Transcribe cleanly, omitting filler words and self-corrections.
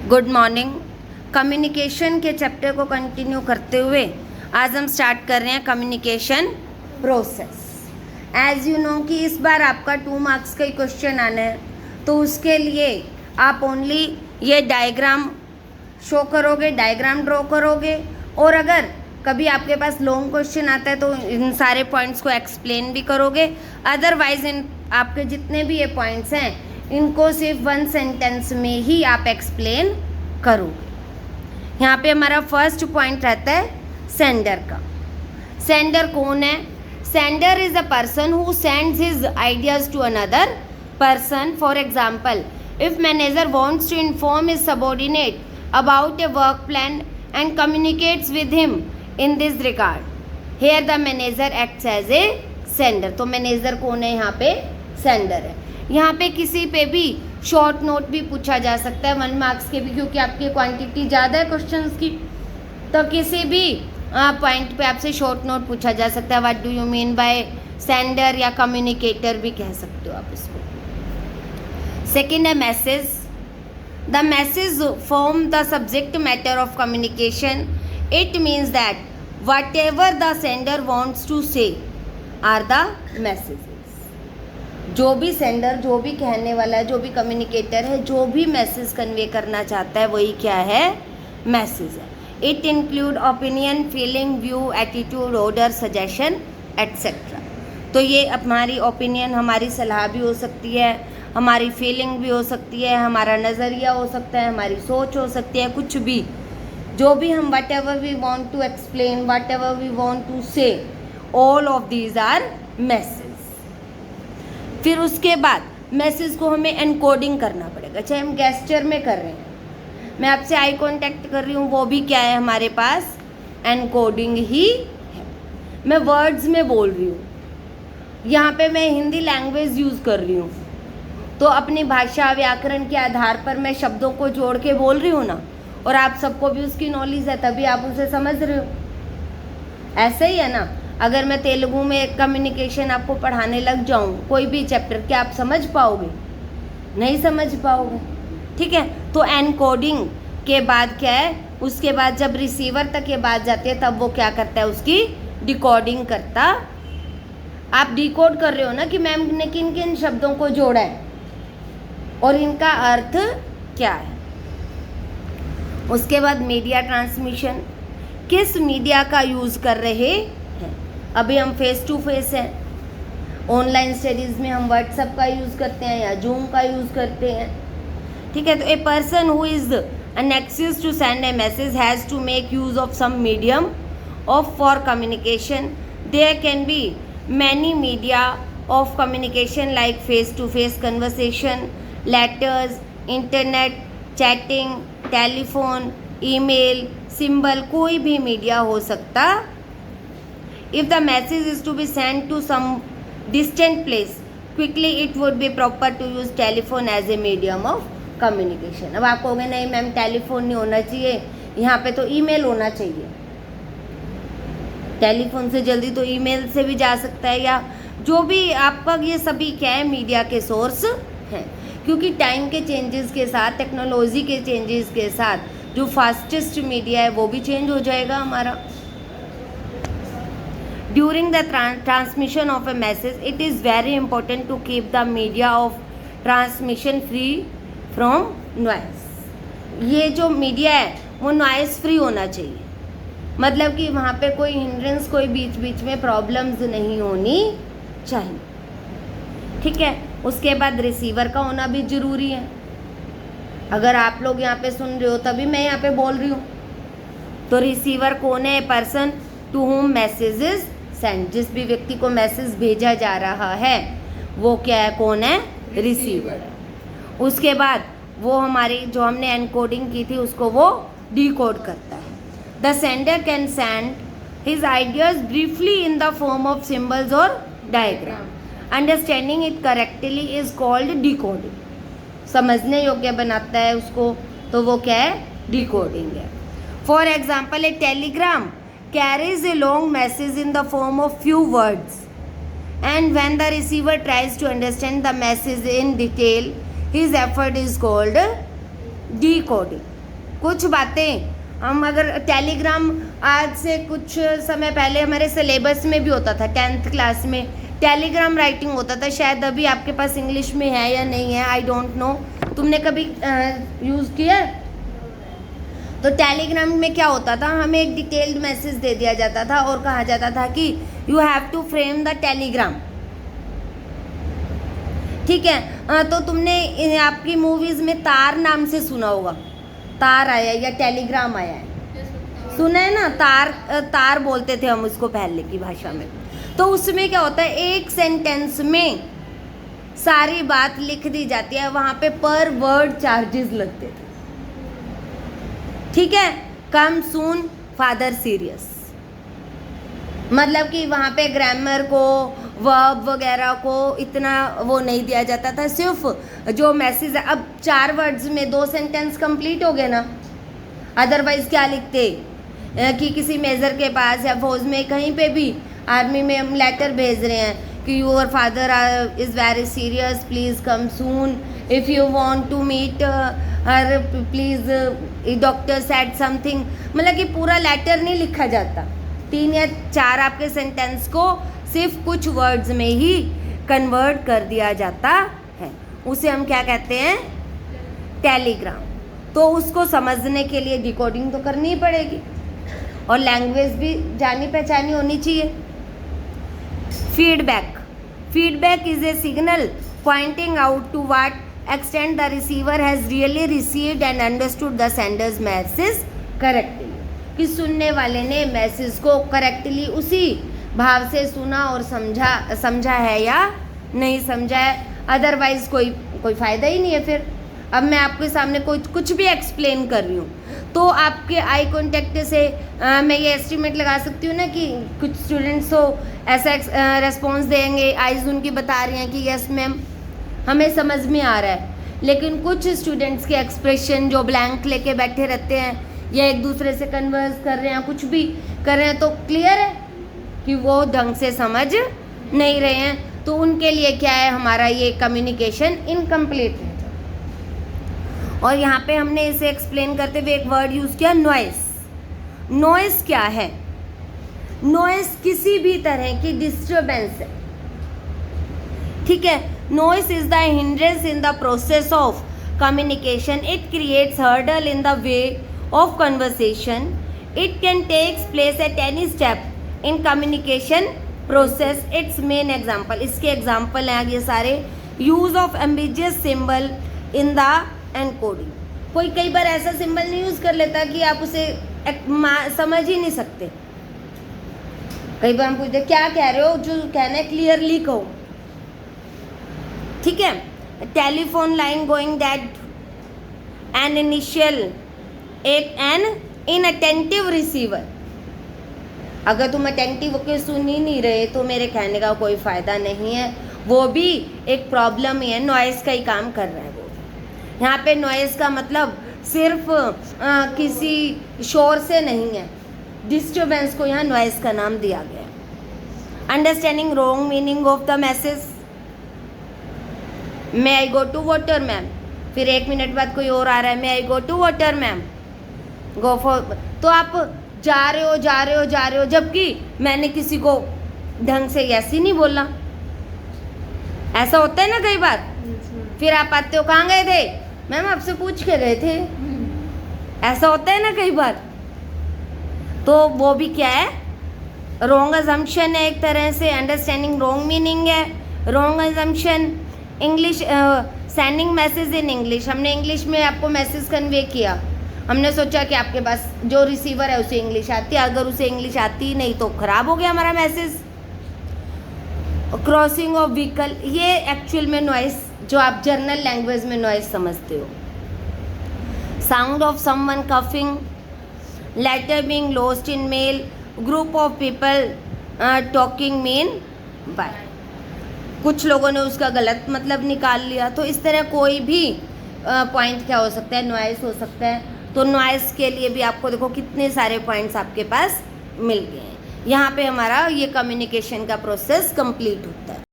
Good morning. Communication के chapter को continue करते हुए आज हम स्टार्ट कर रहे हैं communication process. As you know कि इस बार आपका 2 मार्क्स का ही क्वेश्चन आना है, तो उसके लिए आप ओनली ये डायग्राम शो करोगे, डायग्राम ड्रॉ करोगे, और अगर कभी आपके पास लॉन्ग क्वेश्चन आता है तो इन सारे पॉइंट्स को एक्सप्लेन भी करोगे। अदरवाइज इन आपके जितने भी ये पॉइंट्स हैं इनको सिर्फ 1 सेंटेंस में ही आप एक्सप्लेन करोगे। यहाँ पे हमारा फर्स्ट पॉइंट रहता है सेंडर का। सेंडर कौन है? Sender is a person who sends his ideas to another person. For example, if manager wants to inform his subordinate about a work plan and communicates with him in this regard, here the manager acts as a sender. तो manager कौन है? यहाँ पे sender है। यहाँ पे किसी पे भी शॉर्ट नोट भी पूछा जा सकता है 1 मार्क्स के भी, क्योंकि आपकी क्वांटिटी ज़्यादा है क्वेश्चंस की, तो किसी भी पॉइंट पे आपसे शॉर्ट नोट पूछा जा सकता है। What do you mean by sender, या कम्युनिकेटर भी कह सकते हो आप इसको। सेकेंड है message. The message form the subject matter of communication. It means that whatever the sender wants to say are the messages. जो भी सेंडर, जो भी कहने वाला है, जो भी कम्युनिकेटर है, जो भी मैसेज कन्वे करना चाहता है वही क्या है? मैसेज है। It include opinion, feeling, view, attitude, order, suggestion etcetera. तो ये हमारी ओपिनियन, हमारी सलाह भी हो सकती है, हमारी फीलिंग भी हो सकती है, हमारा नज़रिया हो सकता है, हमारी सोच हो सकती है, कुछ भी जो भी हम whatever we want to explain, whatever we want to say, all of these are message. फिर उसके बाद मैसेज को हमें एनकोडिंग करना पड़ेगा, चाहे हम गेस्चर में कर रहे हैं, मैं आपसे आई कांटेक्ट कर रही हूँ, वो भी क्या है हमारे पास? एनकोडिंग ही है। मैं वर्ड्स में बोल रही हूँ, यहाँ पे मैं हिंदी लैंग्वेज यूज़ कर रही हूँ, तो अपनी भाषा व्याकरण के आधार पर मैं शब्दों को जोड़ के बोल रही हूँ ना, और आप सबको भी उसकी नॉलेज है तभी आप उसे समझ रहे हो। ऐसे ही है ना, अगर मैं तेलुगु में कम्युनिकेशन आपको पढ़ाने लग जाऊँ कोई भी चैप्टर, क्या आप समझ पाओगे? नहीं समझ पाओगे। ठीक है, तो एनकोडिंग के बाद क्या है? उसके बाद जब रिसीवर तक ये बात जाती है तब वो क्या करता है? उसकी डिकोडिंग करता। आप डिकोड कर रहे हो ना कि मैम ने किन किन शब्दों को जोड़ा है और इनका अर्थ क्या है। उसके बाद मीडिया ट्रांसमिशन। किस मीडिया का यूज़ कर रहे हैं? अभी हम फेस टू फेस हैं, ऑनलाइन स्टडीज़ में हम व्हाट्सएप का यूज़ करते हैं या जूम का यूज़ करते हैं। ठीक है, तो a person who is an access to send a message has to make use of some medium of for communication. There can be many media of communication like face to face conversation, letters, internet, chatting, telephone, email, symbol, कोई भी मीडिया हो सकता। If the message is to be send to some distant place quickly it would be proper to use telephone as a medium of communication. अब आप कहोगे नहीं ma'am telephone नहीं होना चाहिए, यहाँ पे तो ईमेल होना चाहिए। टेलीफोन से जल्दी तो ईमेल से भी जा सकता है, या जो भी आपका, ये सभी क्या है? मीडिया के सोर्स हैं। क्योंकि टाइम के चेंजेस के साथ, टेक्नोलॉजी के चेंजेस के साथ जो फास्टेस्ट मीडिया है वो भी चेंज हो जाएगा हमारा। During the transmission of a message it is very important to keep the media of transmission free from noise. ये जो मीडिया है वो नॉइस फ्री होना चाहिए, मतलब कि वहाँ पे कोई हिंड्रेंस, कोई बीच बीच में प्रॉब्लम्स नहीं होनी चाहिए। ठीक है, उसके बाद रिसीवर का होना भी ज़रूरी है। अगर आप लोग यहाँ पे सुन रहे हो तभी मैं यहाँ पे बोल रही हूँ। तो रिसीवर कौन है? Person to whom message is send. जिस भी व्यक्ति को मैसेज भेजा जा रहा है वो क्या है? कौन है? रिसीवर है। उसके बाद वो हमारी जो हमने एनकोडिंग की थी उसको वो डिकोड करता है। The sender can send his ideas briefly in the form of symbols और diagram. Understanding it correctly is called decoding. समझने योग्य बनाता है उसको, तो वो क्या है? डिकोडिंग है। For example, a telegram carries a long message in the form of few words, and when the receiver tries to understand the message in detail, his effort is called decoding. कुछ बातें हम अगर Telegram आज से कुछ समय पहले हमारे सिलेबस में भी होता था, 10th क्लास में टेलीग्राम राइटिंग होता था, शायद अभी आपके पास इंग्लिश में है या नहीं है, आई डोंट नो। तुमने कभी यूज़ किया? तो टेलीग्राम में क्या होता था, हमें एक डिटेल्ड मैसेज दे दिया जाता था और कहा जाता था कि you have to frame the telegram. ठीक है, तो तुमने आपकी मूवीज़ में तार नाम से सुना होगा, तार आया या टेलीग्राम आया है, सुना है ना? तार बोलते थे हम उसको पहले की भाषा में। तो उसमें क्या होता है, एक सेंटेंस में सारी बात लिख दी जाती है, वहाँ पे पर वर्ड चार्जेस लगते थे। ठीक है, कम सून फादर सीरियस, मतलब कि वहाँ पे ग्रामर को वर्ब वगैरह को इतना वो नहीं दिया जाता था, सिर्फ जो मैसेज है। अब 4 वर्ड्स में 2 सेंटेंस कंप्लीट हो गए ना, अदरवाइज क्या लिखते कि किसी मेजर के पास या फौज में कहीं पे भी आर्मी में हम लेटर भेज रहे हैं कि your father is very serious, please come soon, if you want to meet her please, doctor said something. मतलब कि पूरा लेटर नहीं लिखा जाता, 3 या 4 आपके सेंटेंस को सिर्फ कुछ वर्ड्स में ही कन्वर्ट कर दिया जाता है, उसे हम क्या कहते हैं, टेलीग्राम। तो उसको समझने के लिए डिकोडिंग तो करनी ही पड़ेगी और लैंग्वेज भी जानी पहचानी होनी चाहिए। Feedback is a signal pointing out to what extent the receiver has really received and understood the sender's message correctly, कि सुनने वाले ने मैसेज को करेक्टली उसी भाव से सुना और समझा है या नहीं समझा है, अदरवाइज कोई फ़ायदा ही नहीं है फिर। अब मैं आपके सामने कुछ भी एक्सप्लेन कर रही हूँ तो आपके आई कॉन्टेक्ट से मैं ये एस्टिमेट लगा सकती हूँ ना कि कुछ स्टूडेंट्स तो ऐसा रेस्पॉन्स देंगे, आइज उनकी बता रही हैं कि यस मैम हमें समझ में आ रहा है, लेकिन कुछ स्टूडेंट्स के एक्सप्रेशन जो ब्लैंक लेके बैठे रहते हैं या एक दूसरे से कन्वर्स कर रहे हैं, कुछ भी कर रहे हैं, तो क्लियर है कि वो ढंग से समझ नहीं रहे हैं, तो उनके लिए क्या है, हमारा ये कम्युनिकेशन इनकम्प्लीट है। और यहाँ पे हमने इसे एक्सप्लेन करते हुए एक वर्ड यूज़ किया, नॉइस। नॉइस क्या है? नॉइस किसी भी तरह की डिस्टर्बेंस है। ठीक है, noise is the hindrance in the process of communication. It creates hurdle in the way of conversation. It can take place at any step in communication process. Its main example, इसके example हैं ये सारे, use of ambiguous symbol in the encoding. कोई कई बार ऐसा symbol नहीं use कर लेता कि आप उसे समझ ही नहीं सकते। कई बार हम पूछते क्या कह रहे हो, जो कहना है क्लियरली कहो। ठीक है, telephone line going dead, an initial, an inattentive receiver. अगर तुम अटेंटिव होकर सुन ही नहीं रहे तो मेरे कहने का कोई फ़ायदा नहीं है, वो भी एक प्रॉब्लम ही है, नॉइज़ का ही काम कर रहा है वो। यहाँ पे नॉइज़ का मतलब सिर्फ किसी शोर से नहीं है, डिस्टर्बेंस को यहाँ नॉइज़ का नाम दिया गया है। Understanding wrong meaning of the message, may I go to water ma'am, फिर 1 मिनट बाद कोई और आ रहा है, may I go to water ma'am, go for. तो आप जा रहे हो, जबकि मैंने किसी को ढंग से यस ही नहीं बोला। ऐसा होता है ना कई बार। फिर आप आते हो, कहाँ गए थे मैम, आपसे पूछ के गए थे। ऐसा होता है ना कई बार। तो वो भी क्या है, रॉन्ग अजम्पशन है एक तरह से। अंडरस्टैंडिंग रॉन्ग मीनिंग है, wrong assumption. English, sending message in English, हमने इंग्लिश में आपको मैसेज कन्वे किया, हमने सोचा कि आपके पास जो रिसीवर है उसे इंग्लिश आती है, अगर उसे इंग्लिश आती नहीं तो ख़राब हो गया हमारा मैसेज। क्रॉसिंग ऑफ व्हीकल, ये एक्चुअल में नॉइस जो आप जर्नल लैंग्वेज में नॉइस समझते हो। Sound of someone coughing, letter being lost in mail, group of people talking mean by. कुछ लोगों ने उसका गलत मतलब निकाल लिया, तो इस तरह कोई भी पॉइंट क्या हो सकता है, नॉइस हो सकता है। तो नॉइस के लिए भी आपको देखो कितने सारे पॉइंट्स आपके पास मिल गए हैं। यहाँ पे हमारा ये कम्युनिकेशन का प्रोसेस कंप्लीट होता है।